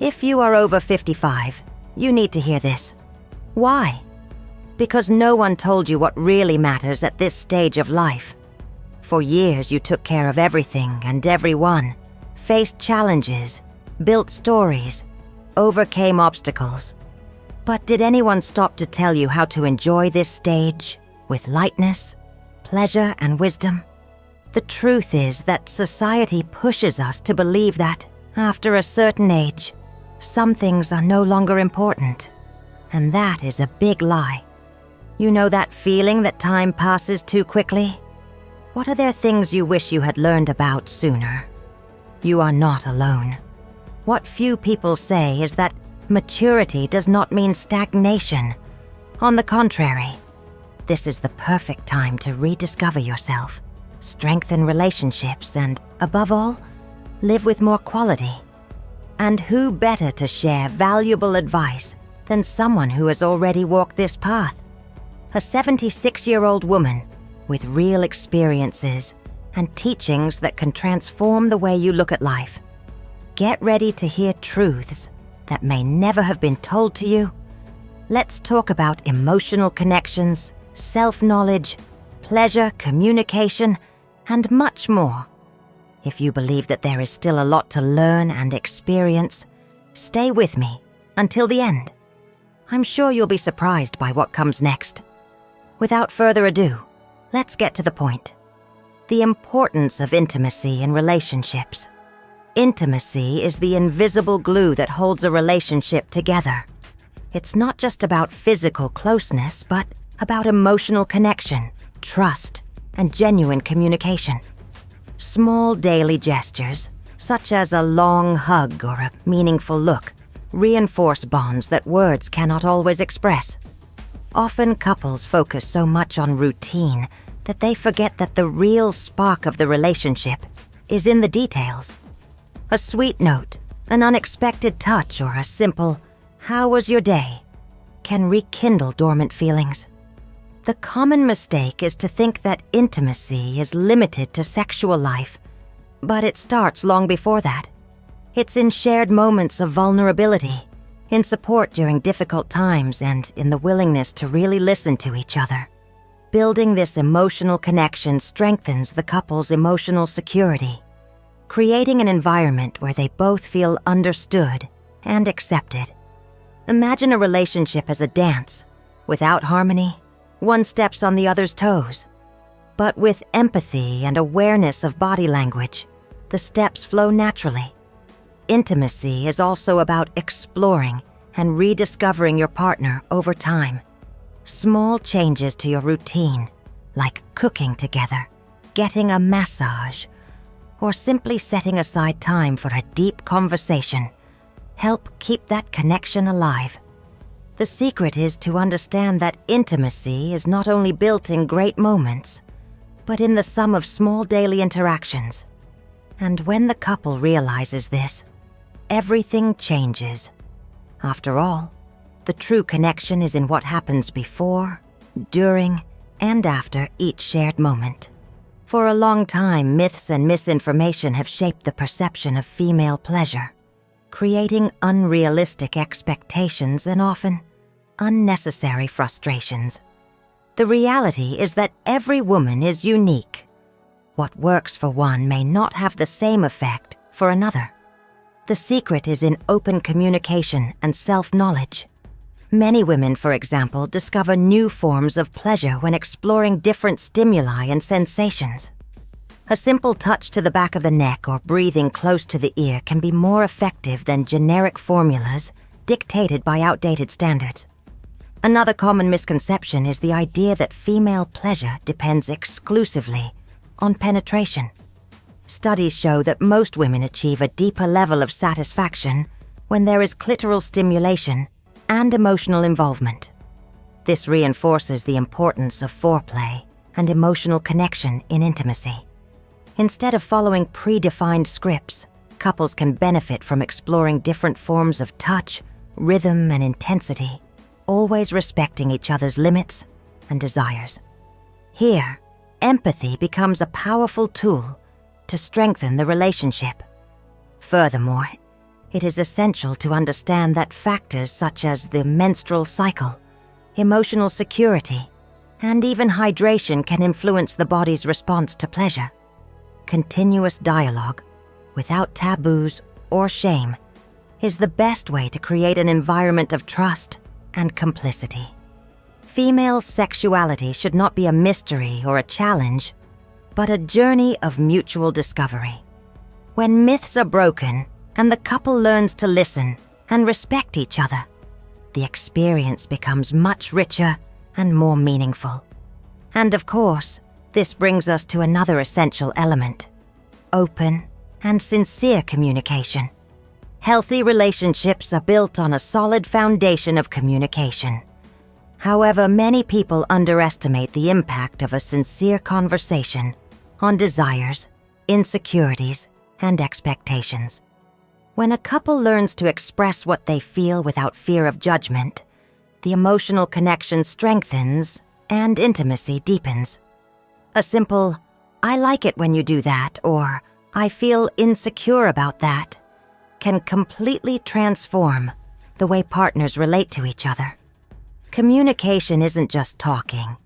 If you are over 55, you need to hear this. Why? Because no one told you what really matters at this stage of life. For years you took care of everything and everyone, faced challenges, built stories, overcame obstacles. But did anyone stop to tell you how to enjoy this stage with lightness, pleasure, and wisdom? The truth is that society pushes us to believe that, after a certain age, some things are no longer important. And that is a big lie. You know that feeling that time passes too quickly? What are there things you wish you had learned about sooner? You are not alone. What few people say is that maturity does not mean stagnation. On the contrary, this is the perfect time to rediscover yourself, strengthen relationships, and, above all, live with more quality. And who better to share valuable advice than someone who has already walked this path? A 76-year-old woman with real experiences and teachings that can transform the way you look at life. Get ready to hear truths that may never have been told to you. Let's talk about emotional connections, self-knowledge, pleasure, communication, and much more. If you believe that there is still a lot to learn and experience, stay with me until the end. I'm sure you'll be surprised by what comes next. Without further ado, let's get to the point. The importance of intimacy in relationships. Intimacy is the invisible glue that holds a relationship together. It's not just about physical closeness, but about emotional connection, trust, and genuine communication. Small daily gestures, such as a long hug or a meaningful look, reinforce bonds that words cannot always express. Often couples focus so much on routine that they forget that the real spark of the relationship is in the details. A sweet note, an unexpected touch, or a simple, "How was your day?" can rekindle dormant feelings. The common mistake is to think that intimacy is limited to sexual life, but it starts long before that. It's in shared moments of vulnerability, in support during difficult times, and in the willingness to really listen to each other. Building this emotional connection strengthens the couple's emotional security, creating an environment where they both feel understood and accepted. Imagine a relationship as a dance. Without harmony, one steps on the other's toes. But with empathy and awareness of body language, the steps flow naturally. Intimacy is also about exploring and rediscovering your partner over time. Small changes to your routine, like cooking together, getting a massage, or simply setting aside time for a deep conversation, help keep that connection alive. The secret is to understand that intimacy is not only built in great moments, but in the sum of small daily interactions. And when the couple realizes this, everything changes. After all, the true connection is in what happens before, during, and after each shared moment. For a long time, myths and misinformation have shaped the perception of female pleasure, creating unrealistic expectations and often unnecessary frustrations. The reality is that every woman is unique. What works for one may not have the same effect for another. The secret is in open communication and self-knowledge. Many women, for example, discover new forms of pleasure when exploring different stimuli and sensations. A simple touch to the back of the neck or breathing close to the ear can be more effective than generic formulas dictated by outdated standards. Another common misconception is the idea that female pleasure depends exclusively on penetration. Studies show that most women achieve a deeper level of satisfaction when there is clitoral stimulation and emotional involvement. This reinforces the importance of foreplay and emotional connection in intimacy. Instead of following predefined scripts, couples can benefit from exploring different forms of touch, rhythm, and intensity, always respecting each other's limits and desires. Here, empathy becomes a powerful tool to strengthen the relationship. Furthermore, it is essential to understand that factors such as the menstrual cycle, emotional security, and even hydration can influence the body's response to pleasure. Continuous dialogue, without taboos or shame, is the best way to create an environment of trust and complicity. Female sexuality should not be a mystery or a challenge, but a journey of mutual discovery. When myths are broken and the couple learns to listen and respect each other, the experience becomes much richer and more meaningful. And of course, this brings us to another essential element: open and sincere communication. Healthy relationships are built on a solid foundation of communication. However, many people underestimate the impact of a sincere conversation on desires, insecurities, and expectations. When a couple learns to express what they feel without fear of judgment, the emotional connection strengthens and intimacy deepens. A simple, "I like it when you do that," or "I feel insecure about that," can completely transform the way partners relate to each other. Communication isn't just talking.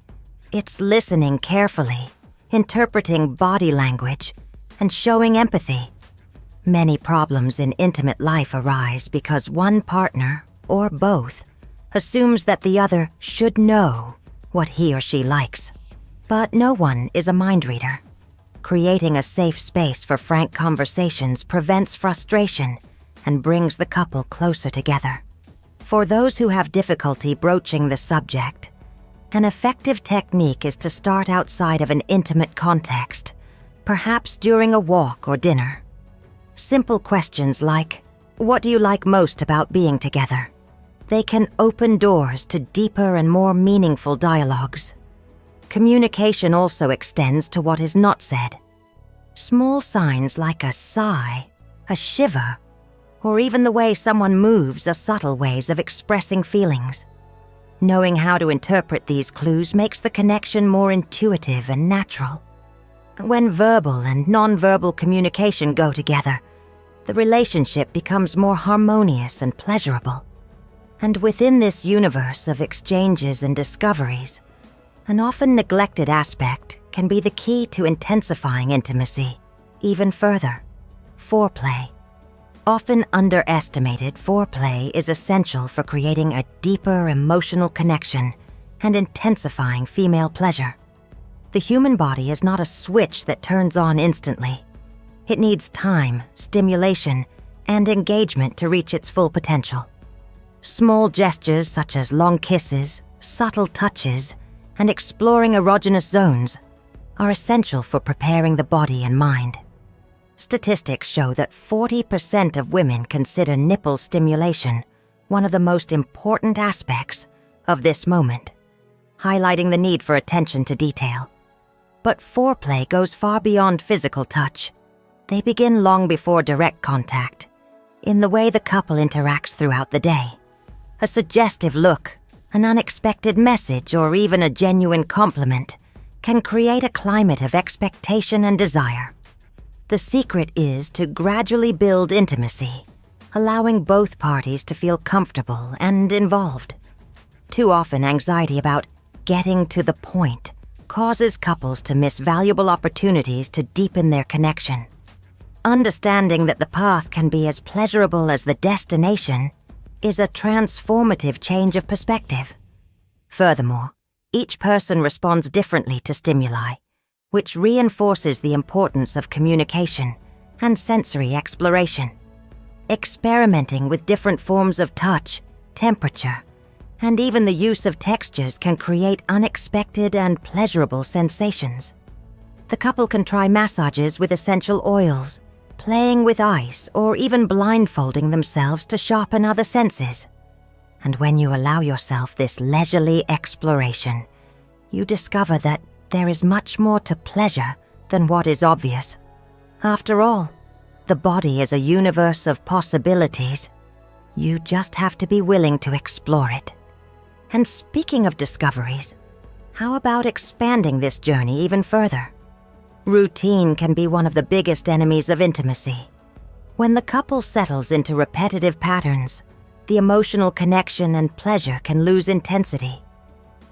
It's listening carefully, interpreting body language, and showing empathy. Many problems in intimate life arise because one partner, or both, assumes that the other should know what he or she likes. But no one is a mind reader. Creating a safe space for frank conversations prevents frustration and brings the couple closer together. For those who have difficulty broaching the subject, an effective technique is to start outside of an intimate context, perhaps during a walk or dinner. Simple questions like, "What do you like most about being together?" They can open doors to deeper and more meaningful dialogues. Communication also extends to what is not said. Small signs like a sigh, a shiver, or even the way someone moves are subtle ways of expressing feelings. Knowing how to interpret these clues makes the connection more intuitive and natural. When verbal and nonverbal communication go together, the relationship becomes more harmonious and pleasurable. And within this universe of exchanges and discoveries, an often neglected aspect can be the key to intensifying intimacy even further: foreplay. Often underestimated, foreplay is essential for creating a deeper emotional connection and intensifying female pleasure. The human body is not a switch that turns on instantly. It needs time, stimulation, and engagement to reach its full potential. Small gestures such as long kisses, subtle touches, and exploring erogenous zones are essential for preparing the body and mind. Statistics show that 40% of women consider nipple stimulation one of the most important aspects of this moment, highlighting the need for attention to detail. But foreplay goes far beyond physical touch. They begin long before direct contact, in the way the couple interacts throughout the day. A suggestive look, an unexpected message, or even a genuine compliment can create a climate of expectation and desire. The secret is to gradually build intimacy, allowing both parties to feel comfortable and involved. Too often, anxiety about getting to the point causes couples to miss valuable opportunities to deepen their connection. Understanding that the path can be as pleasurable as the destination is a transformative change of perspective. Furthermore, each person responds differently to stimuli, which reinforces the importance of communication and sensory exploration. Experimenting with different forms of touch, temperature, and even the use of textures can create unexpected and pleasurable sensations. The couple can try massages with essential oils, playing with ice, or even blindfolding themselves to sharpen other senses. And when you allow yourself this leisurely exploration, you discover that there is much more to pleasure than what is obvious. After all, the body is a universe of possibilities. You just have to be willing to explore it. And speaking of discoveries, how about expanding this journey even further? Routine can be one of the biggest enemies of intimacy. When the couple settles into repetitive patterns, the emotional connection and pleasure can lose intensity.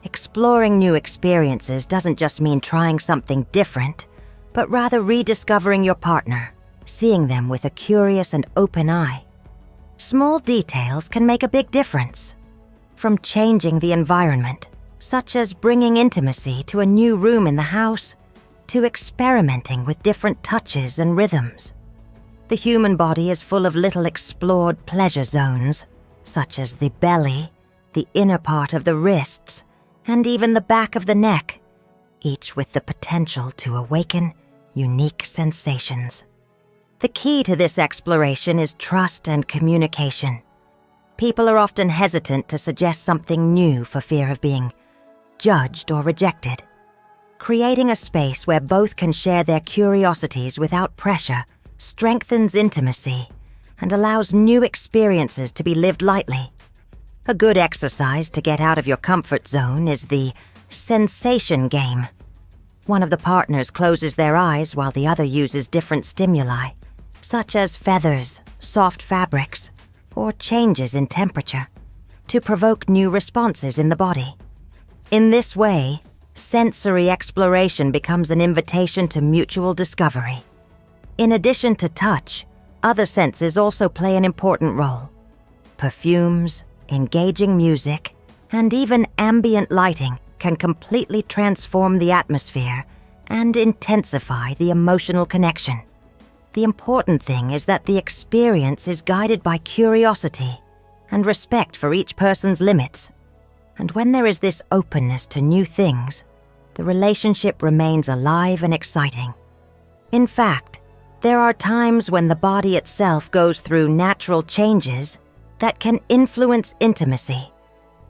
Exploring new experiences doesn't just mean trying something different, but rather rediscovering your partner, seeing them with a curious and open eye. Small details can make a big difference. From changing the environment, such as bringing intimacy to a new room in the house, to experimenting with different touches and rhythms. The human body is full of little explored pleasure zones, such as the belly, the inner part of the wrists, and even the back of the neck, each with the potential to awaken unique sensations. The key to this exploration is trust and communication. People are often hesitant to suggest something new for fear of being judged or rejected. Creating a space where both can share their curiosities without pressure strengthens intimacy and allows new experiences to be lived lightly. A good exercise to get out of your comfort zone is the sensation game. One of the partners closes their eyes while the other uses different stimuli, such as feathers, soft fabrics, or changes in temperature, to provoke new responses in the body. In this way, sensory exploration becomes an invitation to mutual discovery. In addition to touch, other senses also play an important role. Perfumes, engaging music, and even ambient lighting can completely transform the atmosphere and intensify the emotional connection. The important thing is that the experience is guided by curiosity and respect for each person's limits. And when there is this openness to new things, the relationship remains alive and exciting. In fact, there are times when the body itself goes through natural changes that can influence intimacy,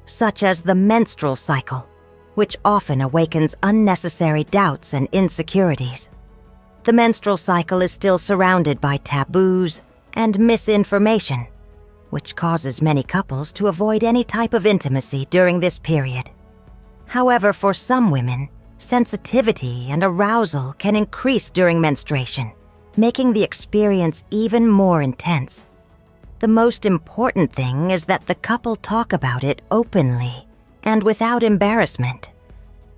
such as the menstrual cycle, which often awakens unnecessary doubts and insecurities. The menstrual cycle is still surrounded by taboos and misinformation, which causes many couples to avoid any type of intimacy during this period. However, for some women, sensitivity and arousal can increase during menstruation, making the experience even more intense. The most important thing is that the couple talk about it openly and without embarrassment.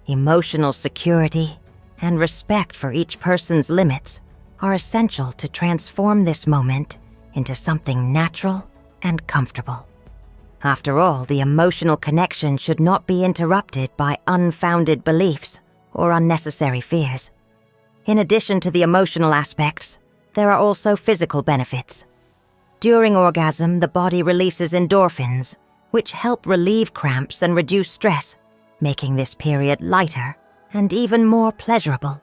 Emotional security and respect for each person's limits are essential to transform this moment into something natural and comfortable. After all, the emotional connection should not be interrupted by unfounded beliefs or unnecessary fears. In addition to the emotional aspects, there are also physical benefits. During orgasm, the body releases endorphins, which help relieve cramps and reduce stress, making this period lighter and even more pleasurable.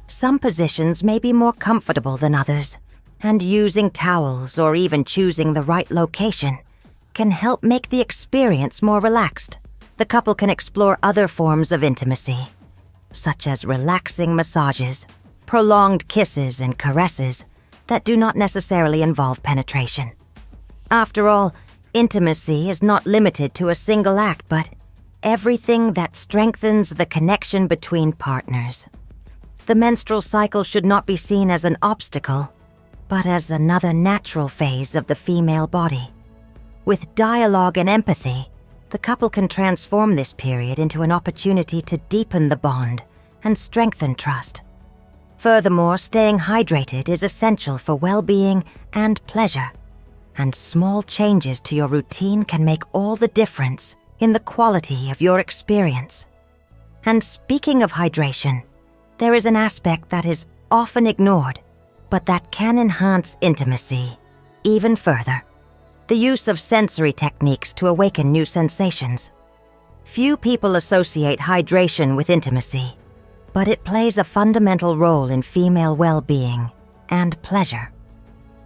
Some positions may be more comfortable than others, and using towels or even choosing the right location can help make the experience more relaxed. The couple can explore other forms of intimacy, such as relaxing massages, prolonged kisses and caresses that do not necessarily involve penetration. After all, intimacy is not limited to a single act, but everything that strengthens the connection between partners. The menstrual cycle should not be seen as an obstacle, but as another natural phase of the female body. With dialogue and empathy, the couple can transform this period into an opportunity to deepen the bond and strengthen trust. Furthermore, staying hydrated is essential for well-being and pleasure, and small changes to your routine can make all the difference in the quality of your experience. And speaking of hydration, there is an aspect that is often ignored, but that can enhance intimacy even further: the use of sensory techniques to awaken new sensations. Few people associate hydration with intimacy, but it plays a fundamental role in female well-being and pleasure.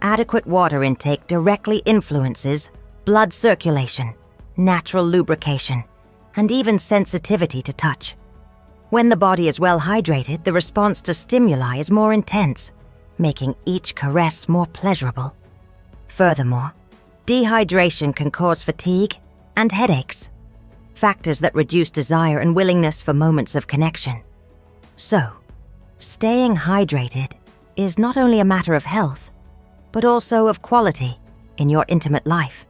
Adequate water intake directly influences blood circulation, natural lubrication, and even sensitivity to touch. When the body is well hydrated, the response to stimuli is more intense, making each caress more pleasurable. Furthermore, dehydration can cause fatigue and headaches, factors that reduce desire and willingness for moments of connection. So, staying hydrated is not only a matter of health, but also of quality in your intimate life.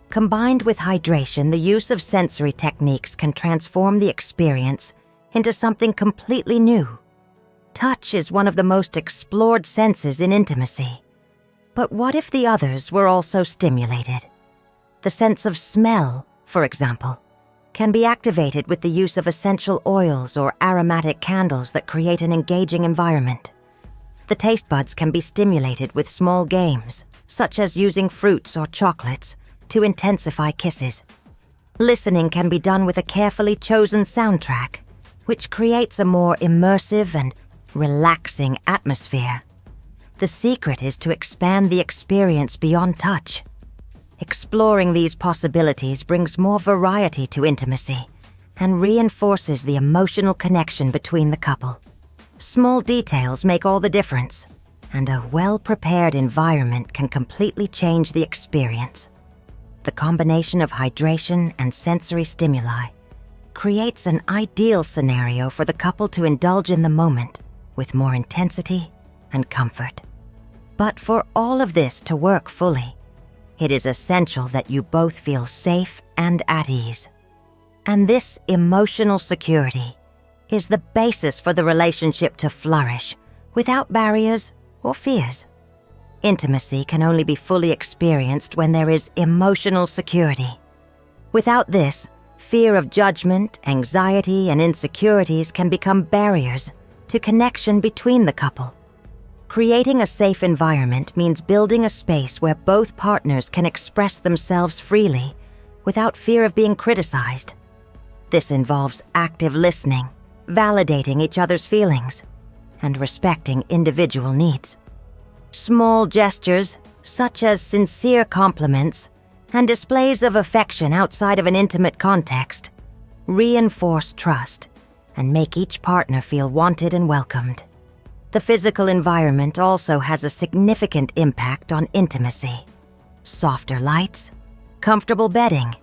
Combined with hydration, the use of sensory techniques can transform the experience into something completely new. Touch is one of the most explored senses in intimacy. But what if the others were also stimulated? The sense of smell, for example, can be activated with the use of essential oils or aromatic candles that create an engaging environment. The taste buds can be stimulated with small games, such as using fruits or chocolates, to intensify kisses. Listening can be done with a carefully chosen soundtrack, which creates a more immersive and relaxing atmosphere. The secret is to expand the experience beyond touch. Exploring these possibilities brings more variety to intimacy and reinforces the emotional connection between the couple. Small details make all the difference, and a well-prepared environment can completely change the experience. The combination of hydration and sensory stimuli creates an ideal scenario for the couple to indulge in the moment with more intensity and comfort. But for all of this to work fully, it is essential that you both feel safe and at ease. And this emotional security is the basis for the relationship to flourish without barriers or fears. Intimacy can only be fully experienced when there is emotional security. Without this, fear of judgment, anxiety, and insecurities can become barriers to connection between the couple. Creating a safe environment means building a space where both partners can express themselves freely without fear of being criticized. This involves active listening, validating each other's feelings, and respecting individual needs. Small gestures, such as sincere compliments and displays of affection outside of an intimate context, reinforce trust and make each partner feel wanted and welcomed. The physical environment also has a significant impact on intimacy. Softer lights, comfortable bedding,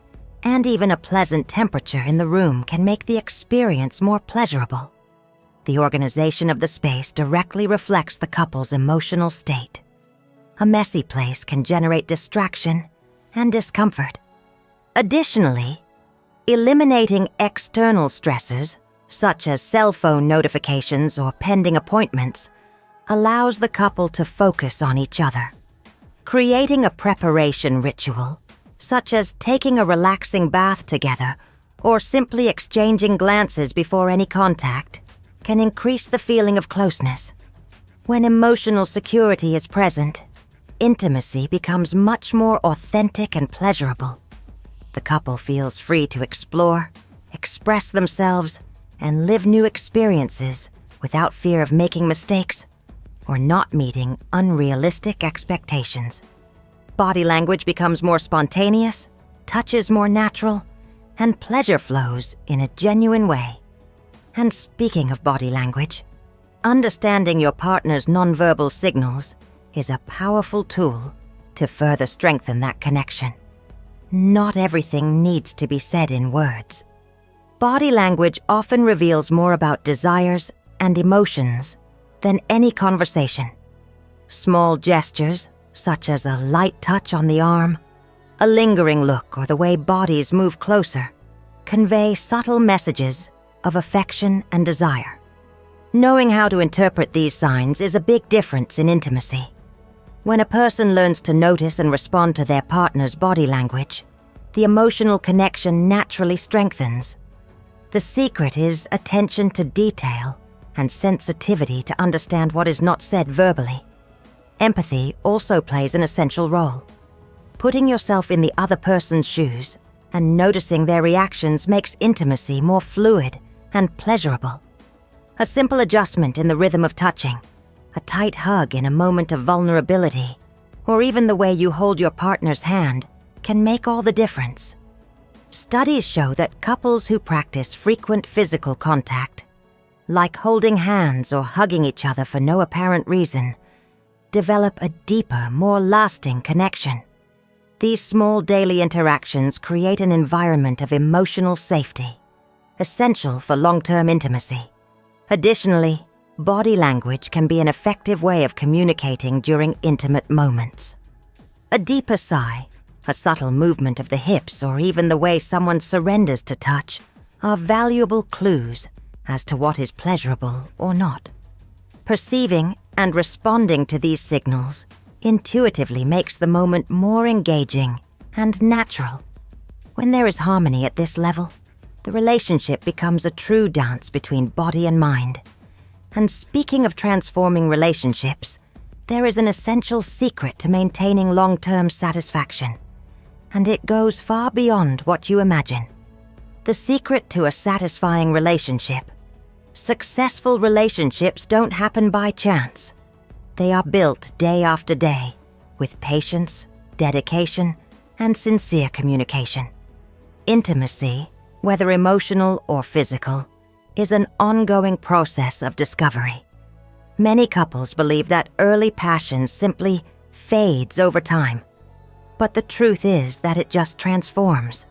and even a pleasant temperature in the room can make the experience more pleasurable. The organization of the space directly reflects the couple's emotional state. A messy place can generate distraction and discomfort. Additionally, eliminating external stressors, such as cell phone notifications or pending appointments, allows the couple to focus on each other. Creating a preparation ritual, such as taking a relaxing bath together or simply exchanging glances before any contact, can increase the feeling of closeness. When emotional security is present, intimacy becomes much more authentic and pleasurable. The couple feels free to explore, express themselves, and live new experiences without fear of making mistakes or not meeting unrealistic expectations. Body language becomes more spontaneous, touch is more natural, and pleasure flows in a genuine way. And speaking of body language, understanding your partner's nonverbal signals is a powerful tool to further strengthen that connection. Not everything needs to be said in words. Body language often reveals more about desires and emotions than any conversation. Small gestures, such as a light touch on the arm, a lingering look, or the way bodies move closer, convey subtle messages of affection and desire. Knowing how to interpret these signs is a big difference in intimacy. When a person learns to notice and respond to their partner's body language, the emotional connection naturally strengthens. The secret is attention to detail and sensitivity to understand what is not said verbally. Empathy also plays an essential role. Putting yourself in the other person's shoes and noticing their reactions makes intimacy more fluid and pleasurable. A simple adjustment in the rhythm of touching, a tight hug in a moment of vulnerability, or even the way you hold your partner's hand can make all the difference. Studies show that couples who practice frequent physical contact, like holding hands or hugging each other for no apparent reason, develop a deeper, more lasting connection. These small daily interactions create an environment of emotional safety, essential for long-term intimacy. Additionally, body language can be an effective way of communicating during intimate moments. A deeper sigh, a subtle movement of the hips, or even the way someone surrenders to touch are valuable clues as to what is pleasurable or not. Perceiving and responding to these signals intuitively makes the moment more engaging and natural. When there is harmony at this level, the relationship becomes a true dance between body and mind. And speaking of transforming relationships, there is an essential secret to maintaining long-term satisfaction, and it goes far beyond what you imagine. The secret to a satisfying relationship. Successful relationships don't happen by chance. They are built day after day, with patience, dedication, and sincere communication. Intimacy, whether emotional or physical, is an ongoing process of discovery. Many couples believe that early passion simply fades over time, but the truth is that it just transforms.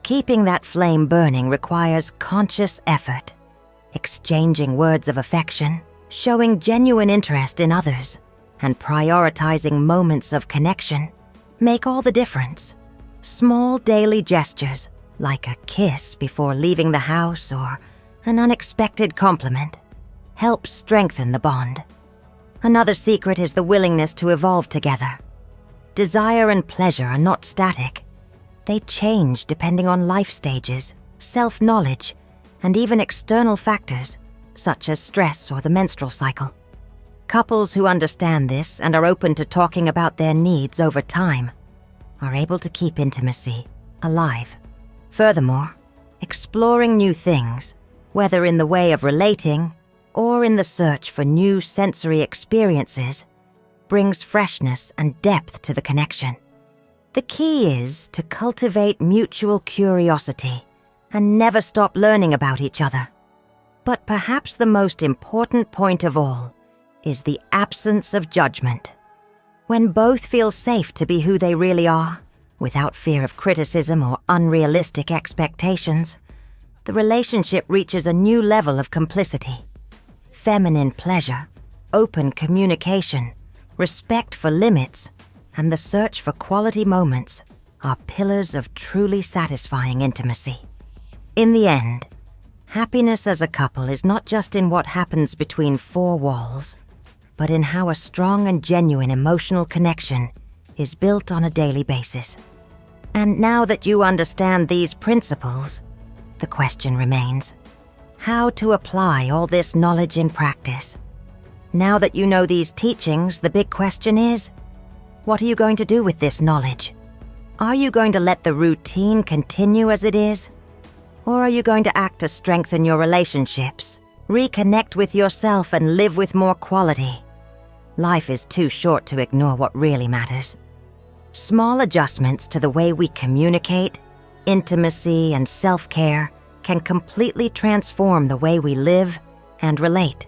Keeping that flame burning requires conscious effort, exchanging words of affection, showing genuine interest in others, and prioritizing moments of connection make all the difference. Small daily gestures, like a kiss before leaving the house or an unexpected compliment, help strengthen the bond. Another secret is the willingness to evolve together. Desire and pleasure are not static. They change depending on life stages, self-knowledge, and even external factors, such as stress or the menstrual cycle. Couples who understand this and are open to talking about their needs over time are able to keep intimacy alive. Furthermore, exploring new things, whether in the way of relating or in the search for new sensory experiences, brings freshness and depth to the connection. The key is to cultivate mutual curiosity and never stop learning about each other. But perhaps the most important point of all is the absence of judgment. When both feel safe to be who they really are, without fear of criticism or unrealistic expectations, the relationship reaches a new level of complicity. Feminine pleasure, open communication, respect for limits, and the search for quality moments are pillars of truly satisfying intimacy. In the end, happiness as a couple is not just in what happens between four walls, but in how a strong and genuine emotional connection is built on a daily basis. And now that you understand these principles, the question remains, how to apply all this knowledge in practice? Now that you know these teachings, the big question is, what are you going to do with this knowledge? Are you going to let the routine continue as it is? Or are you going to act to strengthen your relationships, reconnect with yourself, and live with more quality? Life is too short to ignore what really matters. Small adjustments to the way we communicate, intimacy, and self-care can completely transform the way we live and relate.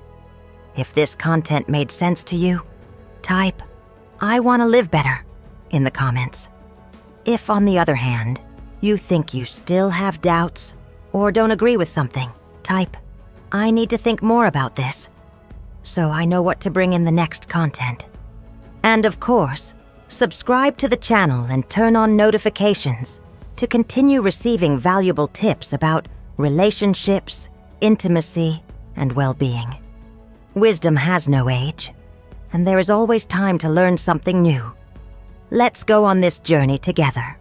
If this content made sense to you, type, "I want to live better," in the comments. If, on the other hand, you think you still have doubts or don't agree with something, type, "I need to think more about this," so I know what to bring in the next content. And of course, subscribe to the channel and turn on notifications to continue receiving valuable tips about relationships, intimacy, and well-being. Wisdom has no age, and there is always time to learn something new. Let's go on this journey together.